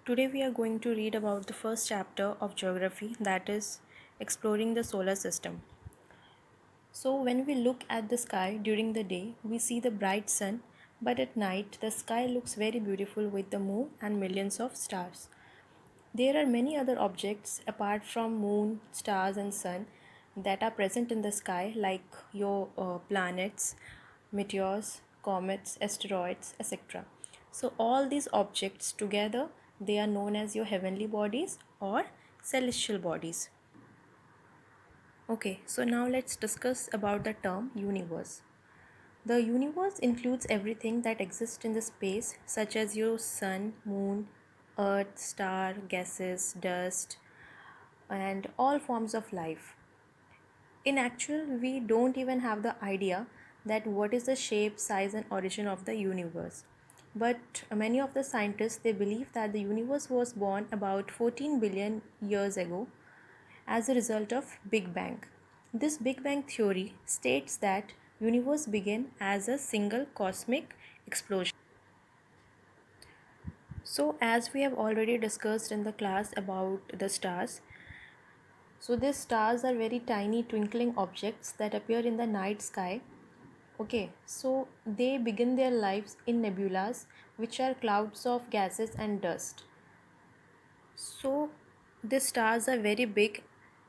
Today we are going to read about the first chapter of geography, that is exploring the solar system. So when we look at the sky during the day, we see the bright sun, but at night the sky looks very beautiful with the moon and millions of stars. There are many other objects apart from moon, stars and sun that are present in the sky like your planets, meteors, comets, asteroids, etc. So all these objects together they are known as your heavenly bodies or celestial bodies. Okay, so now let's discuss about the term universe. The universe includes everything that exists in the space, such as your sun, moon, earth, star, gases, dust, and all forms of life. In actual, we don't even have the idea that what is the shape, size, and origin of the universe. But many of the scientists they believe that the universe was born about 14 billion years ago as a result of Big Bang. This Big Bang theory states that universe began as a single cosmic explosion. So as we have already discussed in the class about the stars, so these stars are very tiny twinkling objects that appear in the night sky. Okay, so they begin their lives in nebulas, which are clouds of gases and dust. So these stars are very big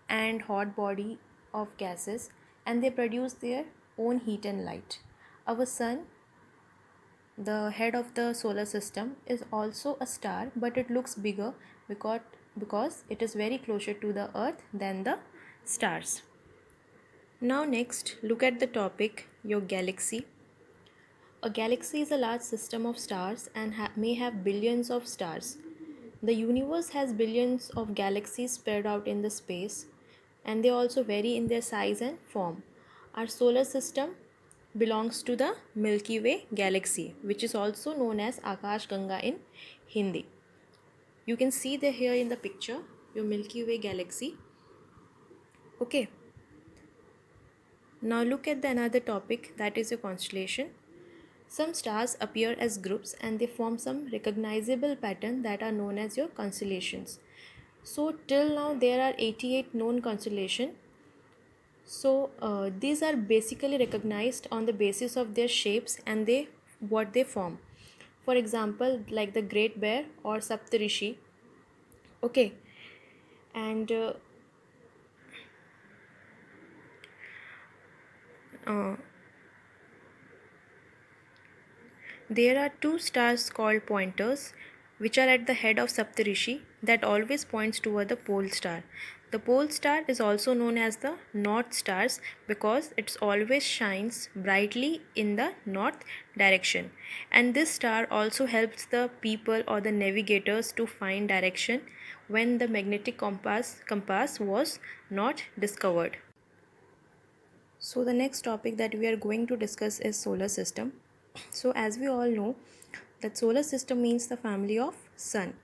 and hot body of gases and they produce their own heat and light. Our sun, the head of the solar system, is also a star but it looks bigger because it is very closer to the earth than the stars. Now next look at the topic your galaxy. A galaxy is a large system of stars and may have billions of stars. The universe has billions of galaxies spread out in the space, and they also vary in their size and form. Our solar system belongs to the Milky Way galaxy, which is also known as Akash Ganga in Hindi. You can see the here in the picture your Milky Way galaxy. Okay. Now look at the another topic, that is a constellation. Some stars appear as groups and they form some recognizable pattern that are known as your constellations. So till now there are 88 known constellation. So these are basically recognized on the basis of their shapes and they what they form. For example, like the Great Bear or Saptarishi. Okay, and uh, there are two stars called pointers which are at the head of Saptarishi that always points toward the pole star. The pole star is also known as the north stars because it always shines brightly in the north direction. And this star also helps the people or the navigators to find direction when the magnetic compass was not discovered. So the next topic that we are going to discuss is solar system. So as we all know that solar system means the family of sun.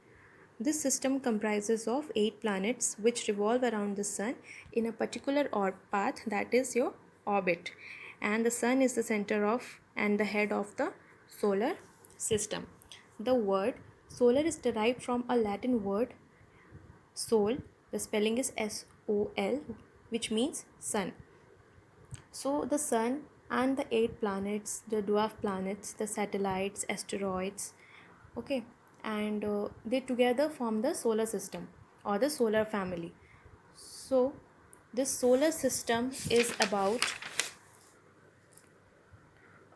This system comprises of 8 planets which revolve around the sun in a particular path, that is your orbit, and the sun is the center of and the head of the solar system. The word solar is derived from a Latin word sol, the spelling is SOL, which means sun. So the sun and the 8 planets, the dwarf planets, the satellites, asteroids, okay, and they together form the solar system or the solar family. So this solar system is about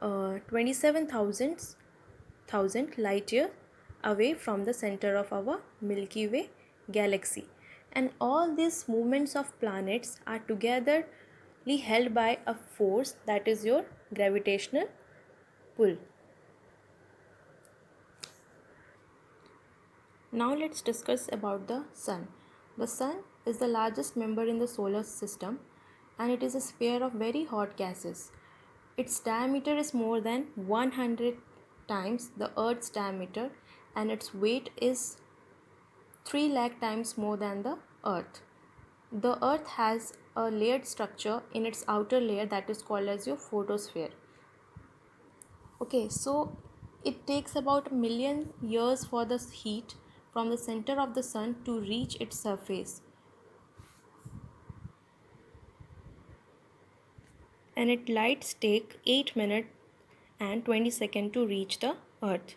27,000 light year away from the center of our Milky Way galaxy, and all these movements of planets are togetherly held by a force, that is your gravitational pull. Now let's discuss about the sun. The sun is the largest member in the solar system and it is a sphere of very hot gases. Its diameter is more than 100 times the Earth's diameter and its weight is 3 lakh times more than the Earth. The Earth has a layered structure in its outer layer that is called as your photosphere. Okay, so it takes about a million years for the heat from the center of the sun to reach its surface. And its lights take 8 minutes and 20 seconds to reach the earth.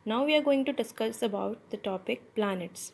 Now we are going to discuss about the topic planets.